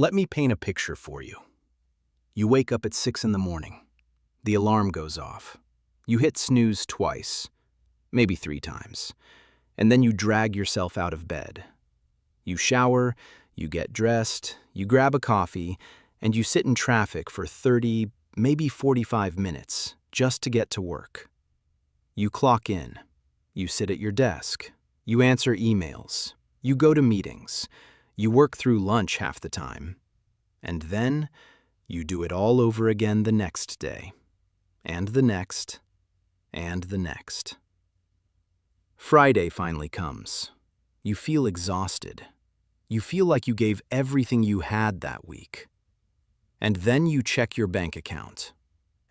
Let me paint a picture for you. You wake up at 6 in the morning. The alarm goes off. You hit snooze twice, maybe 3 times, and then you drag yourself out of bed. You shower, you get dressed, you grab a coffee, and you sit in traffic for 30, maybe 45 minutes just to get to work. You clock in. You sit at your desk. You answer emails. You go to meetings. You work through lunch half the time. And then you do it all over again the next day. And the next. And the next. Friday finally comes. You feel exhausted. You feel like you gave everything you had that week. And then you check your bank account.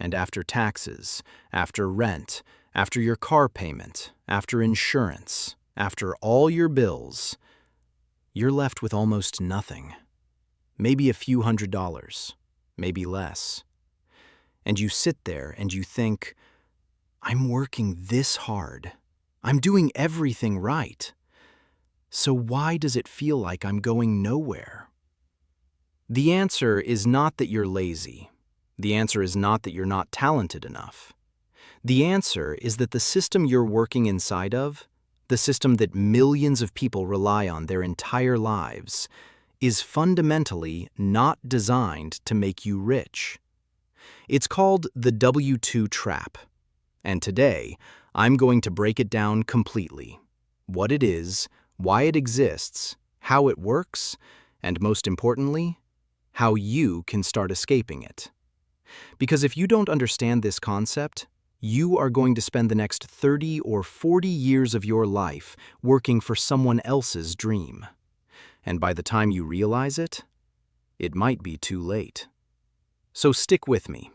And after taxes, after rent, after your car payment, after insurance, after all your bills, you're left with almost nothing. Maybe a few $100s, maybe less. And you sit there and you think, I'm working this hard. I'm doing everything right. So why does it feel like I'm going nowhere? The answer is not that you're lazy. The answer is not that you're not talented enough. The answer is that the system you're working inside of, the system that millions of people rely on their entire lives, is fundamentally not designed to make you rich. It's called the W-2 trap. And today, I'm going to break it down completely. What it is, why it exists, how it works, and most importantly, how you can start escaping it. Because if you don't understand this concept, you are going to spend the next 30 or 40 years of your life working for someone else's dream. And by the time you realize it, it might be too late. So stick with me.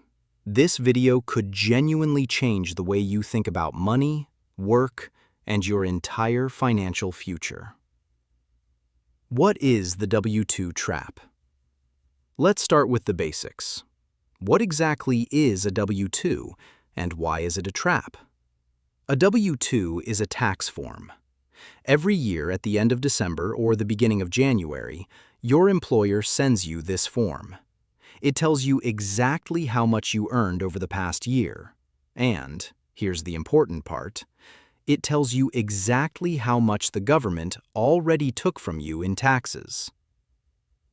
This video could genuinely change the way you think about money, work, and your entire financial future. What is the W-2 trap? Let's start with the basics. What exactly is a W-2? And why is it a trap? A W-2 is a tax form. Every year at the end of December or the beginning of January, your employer sends you this form. It tells you exactly how much you earned over the past year. And, here's the important part, it tells you exactly how much the government already took from you in taxes.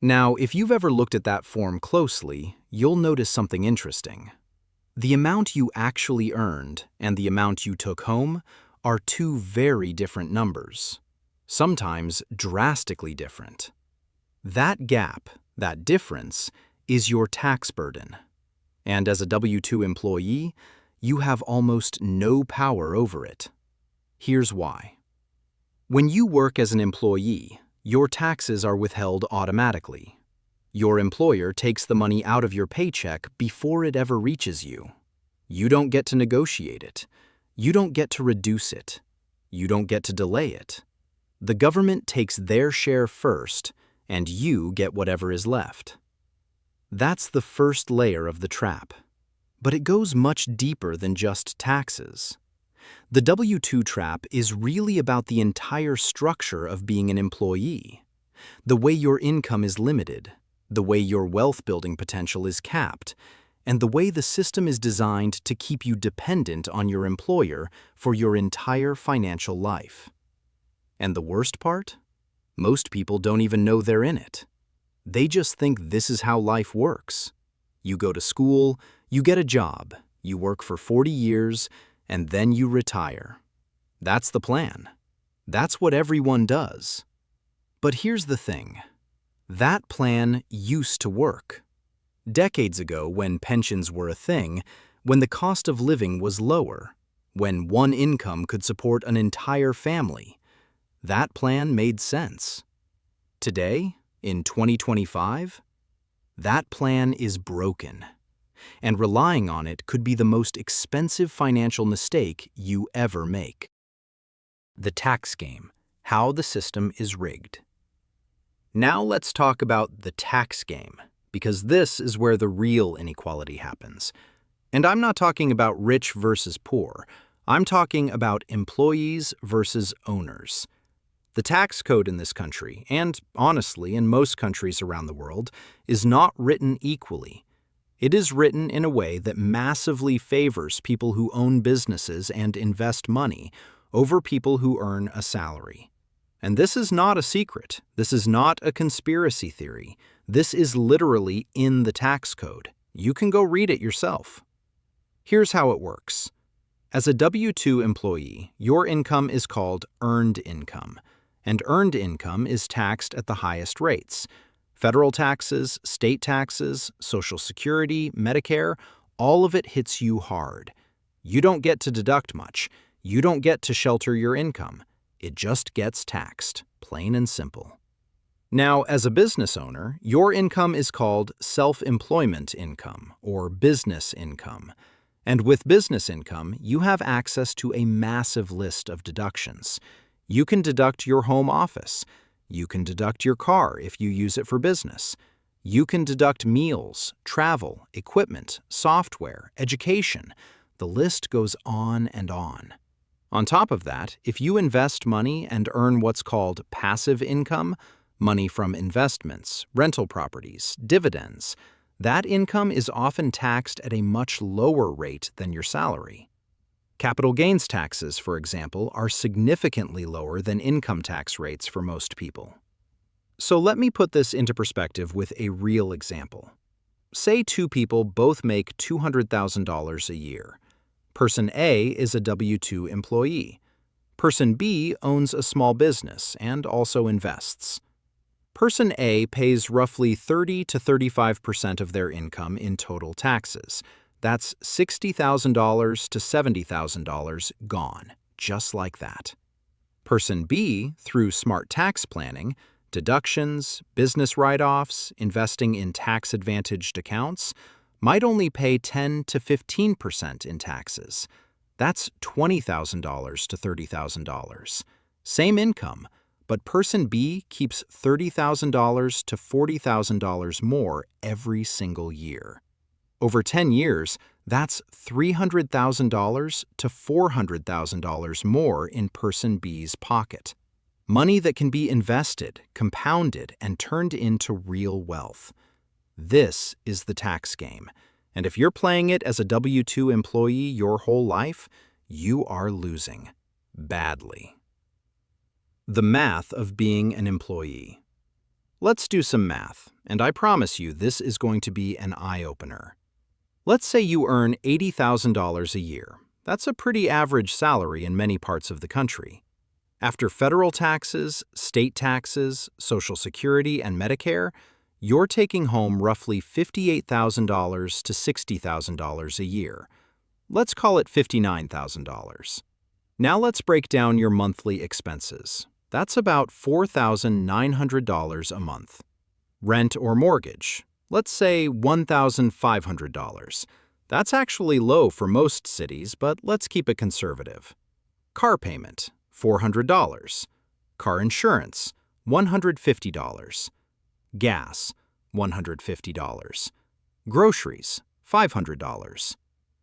Now, if you've ever looked at that form closely, you'll notice something interesting. The amount you actually earned and the amount you took home are two very different numbers, sometimes drastically different. That gap, that difference, is your tax burden. And as a W-2 employee, you have almost no power over it. Here's why. When you work as an employee, your taxes are withheld automatically. Your employer takes the money out of your paycheck before it ever reaches you. You don't get to negotiate it. You don't get to reduce it. You don't get to delay it. The government takes their share first, and you get whatever is left. That's the first layer of the trap. But it goes much deeper than just taxes. The W-2 trap is really about the entire structure of being an employee. The way your income is limited, the way your wealth-building potential is capped, and the way the system is designed to keep you dependent on your employer for your entire financial life. And the worst part? Most people don't even know they're in it. They just think this is how life works. You go to school, you get a job, you work for 40 years, and then you retire. That's the plan. That's what everyone does. But here's the thing. That plan used to work. Decades ago, when pensions were a thing, when the cost of living was lower, when one income could support an entire family, that plan made sense. Today, in 2025, that plan is broken, and relying on it could be the most expensive financial mistake you ever make. The tax game, how the system is rigged. Now let's talk about the tax game, because this is where the real inequality happens. And I'm not talking about rich versus poor. I'm talking about employees versus owners. The tax code in this country, and honestly in most countries around the world, is not written equally. It is written in a way that massively favors people who own businesses and invest money over people who earn a salary. And this is not a secret. This is not a conspiracy theory. This is literally in the tax code. You can go read it yourself. Here's how it works. As a W-2 employee, your income is called earned income, and earned income is taxed at the highest rates. Federal taxes, state taxes, Social Security, Medicare, all of it hits you hard. You don't get to deduct much. You don't get to shelter your income. It just gets taxed, plain and simple. Now, as a business owner, your income is called self-employment income or business income. And with business income, you have access to a massive list of deductions. You can deduct your home office. You can deduct your car if you use it for business. You can deduct meals, travel, equipment, software, education. The list goes on and on. On top of that, if you invest money and earn what's called passive income, money from investments, rental properties, dividends, that income is often taxed at a much lower rate than your salary. Capital gains taxes, for example, are significantly lower than income tax rates for most people. So let me put this into perspective with a real example. Say two people both make $200,000 a year. Person A is a W-2 employee. Person B owns a small business and also invests. Person A pays roughly 30 to 35% of their income in total taxes. That's $60,000 to $70,000 gone, just like that. Person B, through smart tax planning, deductions, business write-offs, investing in tax-advantaged accounts, might only pay 10 to 15% in taxes. That's $20,000 to $30,000. Same income, but person B keeps $30,000 to $40,000 more every single year. Over 10 years, that's $300,000 to $400,000 more in person B's pocket. Money that can be invested, compounded, and turned into real wealth. This is the tax game, and if you're playing it as a W-2 employee your whole life, you are losing. Badly. The math of being an employee. Let's do some math, and I promise you this is going to be an eye-opener. Let's say you earn $80,000 a year. That's a pretty average salary in many parts of the country. After federal taxes, state taxes, Social Security, and Medicare, you're taking home roughly $58,000 to $60,000 a year. Let's call it $59,000. Now let's break down your monthly expenses. That's about $4,900 a month. Rent or mortgage. Let's say $1,500. That's actually low for most cities, but let's keep it conservative. Car payment, $400. Car insurance, $150. Gas, $150. Groceries, $500.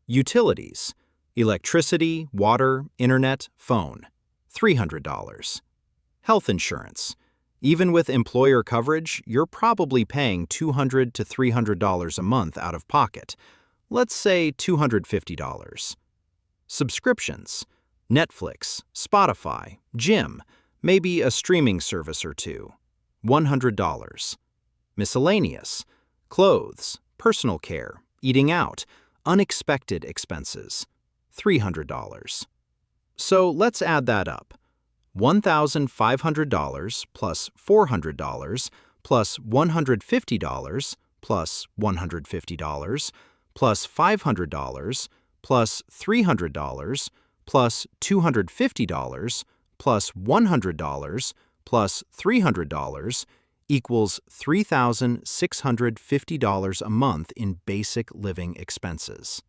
Utilities, electricity, water, internet, phone, $300. Health insurance. Even with employer coverage, you're probably paying $200 to $300 a month out of pocket. Let's say $250. Subscriptions. Netflix, Spotify, gym, maybe a streaming service or two. $100. Miscellaneous. Clothes, personal care, eating out, unexpected expenses. $300. So let's add that up. $1,500 plus $400 plus $150 plus $150 plus $500 plus $300 plus $250 plus $100 plus $300 equals $3,650 a month in basic living expenses.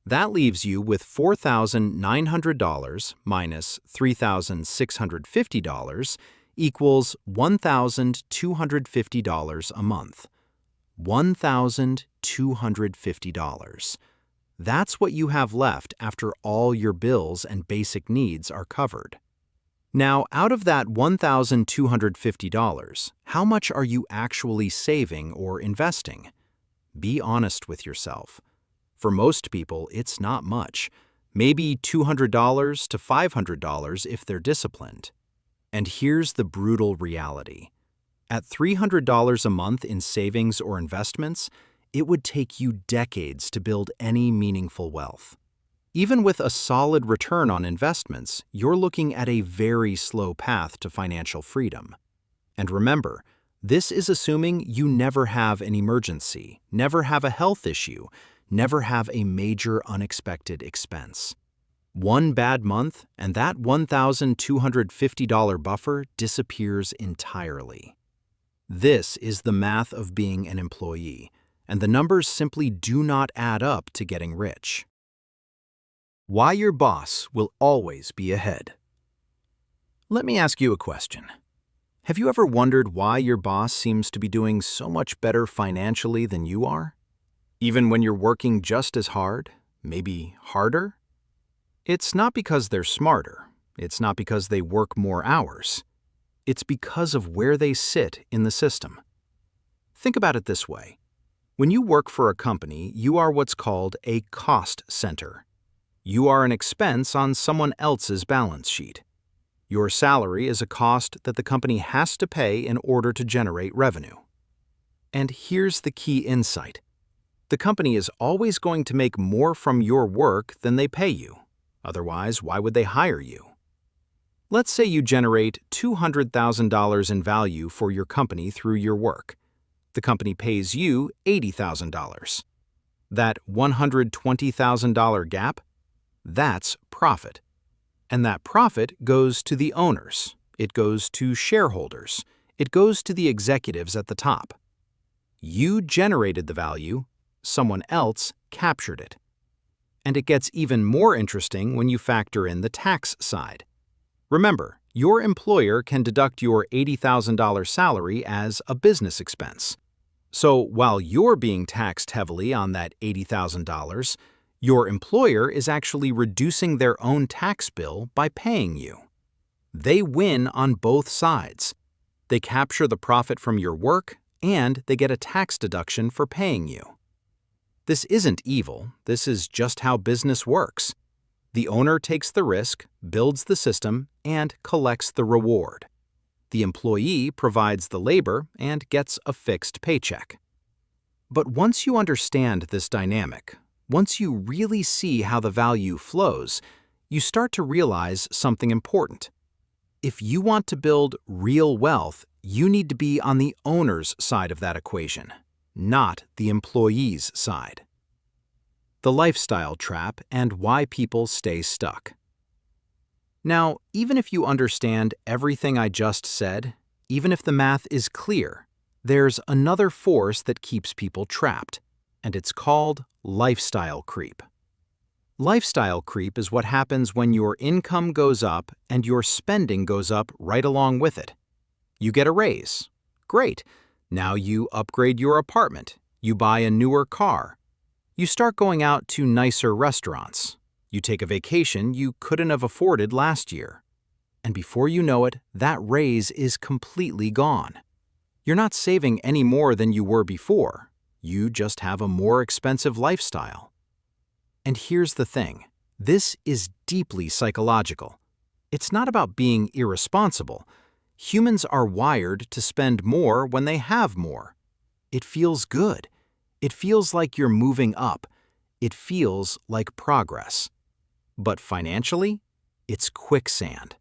That leaves you with $4,900 minus $3,650 equals $1,250 a month. $1,250. That's what you have left after all your bills and basic needs are covered. Now, out of that $1,250, how much are you actually saving or investing? Be honest with yourself. For most people, it's not much. Maybe $200 to $500 if they're disciplined. And here's the brutal reality. At $300 a month in savings or investments, it would take you decades to build any meaningful wealth. Even with a solid return on investments, you're looking at a very slow path to financial freedom. And remember, this is assuming you never have an emergency, never have a health issue, never have a major unexpected expense. One bad month, and that $1,250 buffer disappears entirely. This is the math of being an employee, and the numbers simply do not add up to getting rich. Why your boss will always be ahead. Let me ask you a question. Have you ever wondered why your boss seems to be doing so much better financially than you are? Even when you're working just as hard, maybe harder? It's not because they're smarter. It's not because they work more hours. It's because of where they sit in the system. Think about it this way. When you work for a company, you are what's called a cost center. You are an expense on someone else's balance sheet. Your salary is a cost that the company has to pay in order to generate revenue. And here's the key insight. The company is always going to make more from your work than they pay you. Otherwise, why would they hire you? Let's say you generate $200,000 in value for your company through your work. The company pays you $80,000. That $120,000 gap? That's profit. And that profit goes to the owners. It goes to shareholders. It goes to the executives at the top. You generated the value, someone else captured it. And it gets even more interesting when you factor in the tax side. Remember, your employer can deduct your $80,000 salary as a business expense. So while you're being taxed heavily on that $80,000, your employer is actually reducing their own tax bill by paying you. They win on both sides. They capture the profit from your work, and they get a tax deduction for paying you. This isn't evil. This is just how business works. The owner takes the risk, builds the system, and collects the reward. The employee provides the labor and gets a fixed paycheck. But once you understand this dynamic, once you really see how the value flows, you start to realize something important. If you want to build real wealth, you need to be on the owner's side of that equation, not the employee's side. The lifestyle trap and why people stay stuck. Now, even if you understand everything I just said, even if the math is clear, there's another force that keeps people trapped, and it's called lifestyle creep. Lifestyle creep is what happens when your income goes up and your spending goes up right along with it. You get a raise. Great. Now you upgrade your apartment. You buy a newer car. You start going out to nicer restaurants. You take a vacation you couldn't have afforded last year. And before you know it, that raise is completely gone. You're not saving any more than you were before. You just have a more expensive lifestyle. And here's the thing. This is deeply psychological. It's not about being irresponsible. Humans are wired to spend more when they have more. It feels good. It feels like you're moving up. It feels like progress. But financially, it's quicksand.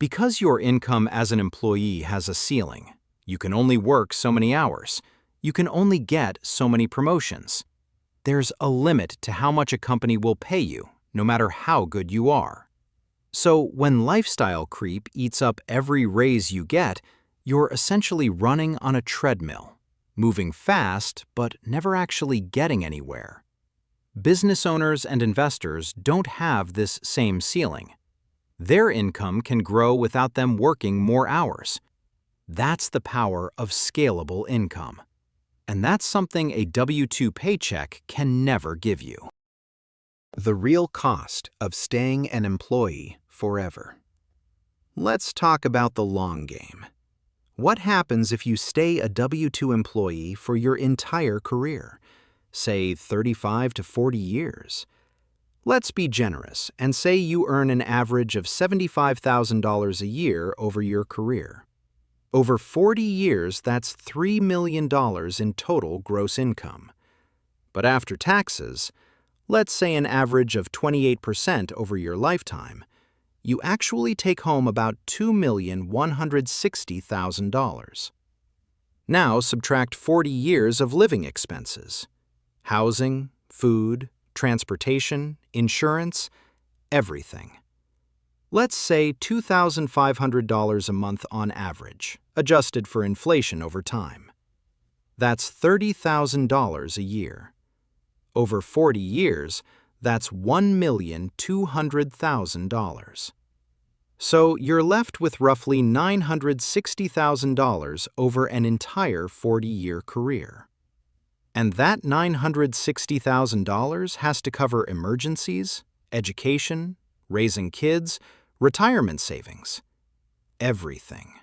Because your income as an employee has a ceiling, you can only work so many hours. You can only get so many promotions. There's a limit to how much a company will pay you, no matter how good you are. So when lifestyle creep eats up every raise you get, you're essentially running on a treadmill, moving fast but never actually getting anywhere. Business owners and investors don't have this same ceiling. Their income can grow without them working more hours. That's the power of scalable income. And that's something a W-2 paycheck can never give you. The real cost of staying an employee forever. Let's talk about the long game. What happens if you stay a W-2 employee for your entire career, say 35 to 40 years? Let's be generous and say you earn an average of $75,000 a year over your career. Over 40 years, that's $3 million in total gross income. But after taxes, let's say an average of 28% over your lifetime, you actually take home about $2,160,000. Now subtract 40 years of living expenses: housing, food, transportation, insurance, everything. Let's say $2,500 a month on average, adjusted for inflation over time. That's $30,000 a year. Over 40 years, that's $1,200,000. So you're left with roughly $960,000 over an entire 40-year career. And that $960,000 has to cover emergencies, education, raising kids, retirement savings, everything.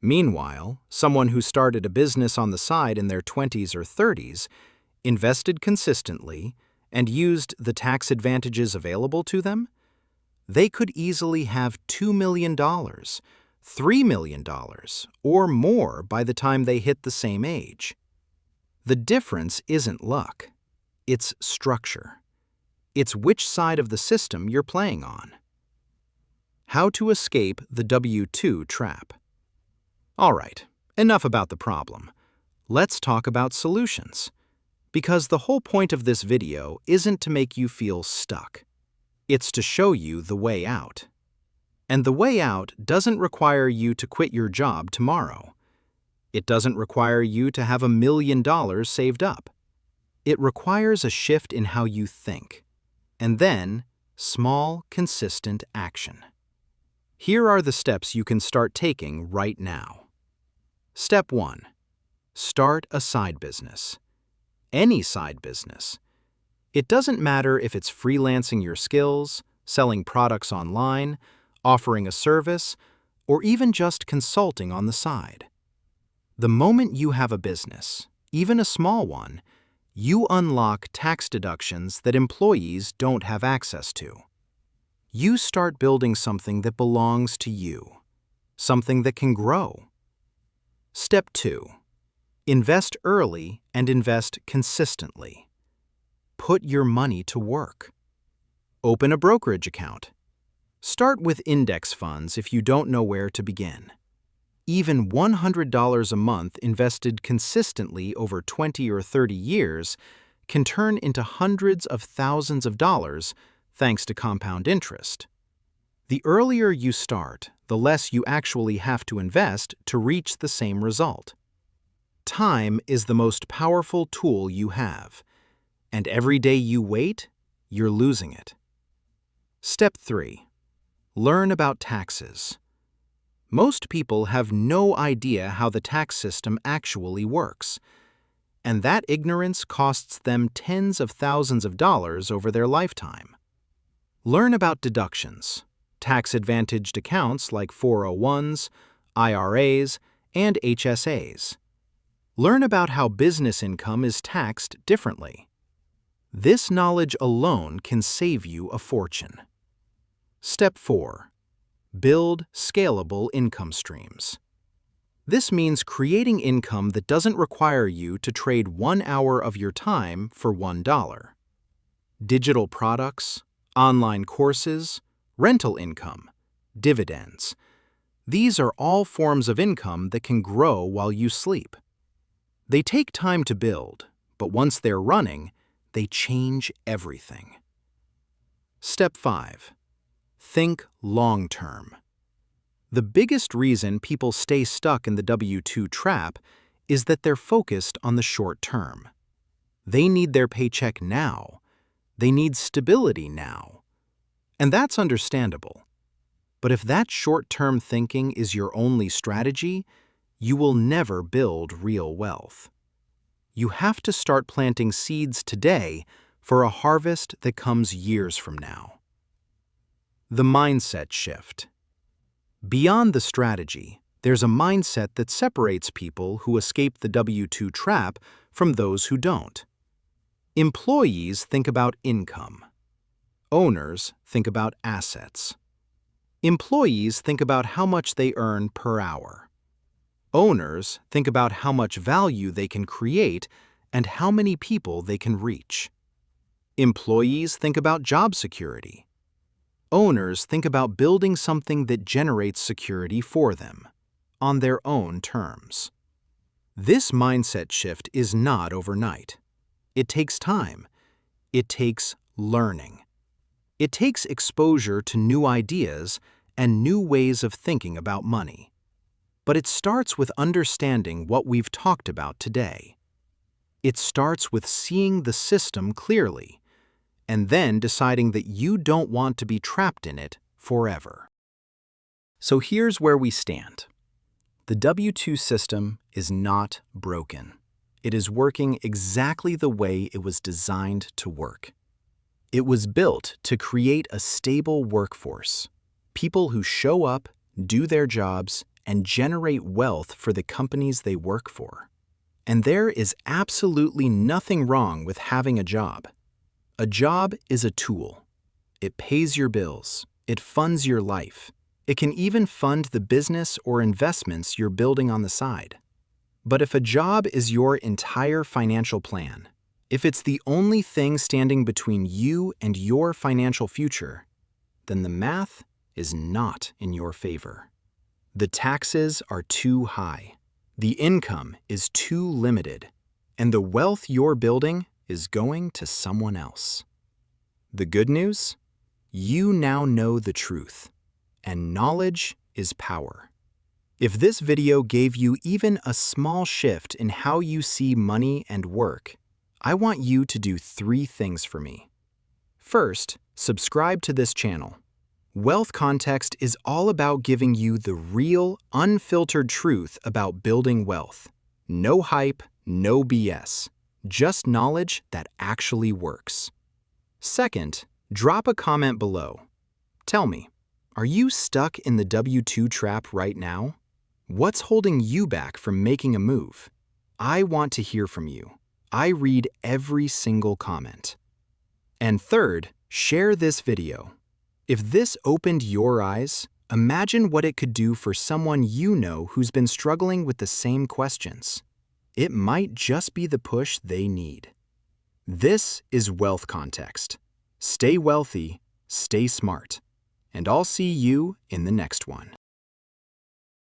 Meanwhile, someone who started a business on the side in their 20s or 30s, invested consistently, and used the tax advantages available to them, they could easily have $2 million, $3 million, or more by the time they hit the same age. The difference isn't luck. It's structure. It's which side of the system you're playing on. How to escape the W-2 trap. All right, enough about the problem. Let's talk about solutions. Because the whole point of this video isn't to make you feel stuck. It's to show you the way out. And the way out doesn't require you to quit your job tomorrow. It doesn't require you to have $1 million saved up. It requires a shift in how you think. And then, small, consistent action. Here are the steps you can start taking right now. Step 1. Start a side business. Any side business. It doesn't matter if it's freelancing your skills, selling products online, offering a service, or even just consulting on the side. The moment you have a business, even a small one, you unlock tax deductions that employees don't have access to. You start building something that belongs to you, something that can grow. Step 2. Invest early and invest consistently. Put your money to work. Open a brokerage account. Start with index funds if you don't know where to begin. Even $100 a month invested consistently over 20 or 30 years can turn into hundreds of thousands of dollars thanks to compound interest. The earlier you start, the less you actually have to invest to reach the same result. Time is the most powerful tool you have, and every day you wait, you're losing it. Step 3. Learn about taxes. Most people have no idea how the tax system actually works, and that ignorance costs them tens of thousands of dollars over their lifetime. Learn about deductions, tax-advantaged accounts like 401s, IRAs, and HSAs. Learn about how business income is taxed differently. This knowledge alone can save you a fortune. Step 4. Build scalable income streams. This means creating income that doesn't require you to trade 1 hour of your time for $1. Digital products, online courses, rental income, dividends. These are all forms of income that can grow while you sleep. They take time to build, but once they're running, they change everything. Step 5. Think long-term. The biggest reason people stay stuck in the W-2 trap is that they're focused on the short term. They need their paycheck now. They need stability now. And that's understandable. But if that short-term thinking is your only strategy, you will never build real wealth. You have to start planting seeds today for a harvest that comes years from now. The mindset shift. Beyond the strategy, there's a mindset that separates people who escape the W-2 trap from those who don't. Employees think about income. Owners think about assets. Employees think about how much they earn per hour. Owners think about how much value they can create and how many people they can reach. Employees think about job security. Owners think about building something that generates security for them, on their own terms. This mindset shift is not overnight. It takes time. It takes learning. It takes exposure to new ideas and new ways of thinking about money. But it starts with understanding what we've talked about today. It starts with seeing the system clearly, and then deciding that you don't want to be trapped in it forever. So here's where we stand. The W-2 system is not broken. It is working exactly the way it was designed to work. It was built to create a stable workforce, people who show up, do their jobs, and generate wealth for the companies they work for. And there is absolutely nothing wrong with having a job. A job is a tool. It pays your bills. It funds your life. It can even fund the business or investments you're building on the side. But if a job is your entire financial plan, if it's the only thing standing between you and your financial future, then the math is not in your favor. The taxes are too high. The income is too limited, and the wealth you're building is going to someone else. The good news? You now know the truth, and knowledge is power. If this video gave you even a small shift in how you see money and work, I want you to do 3 things for me. First, subscribe to this channel. Wealth Context is all about giving you the real, unfiltered truth about building wealth. No hype, no BS. Just knowledge that actually works. Second, drop a comment below. Tell me, are you stuck in the W-2 trap right now? What's holding you back from making a move? I want to hear from you. I read every single comment. And third, share this video. If this opened your eyes, imagine what it could do for someone you know who's been struggling with the same questions. It might just be the push they need. This is Wealth Context. Stay wealthy, stay smart, and I'll see you in the next one.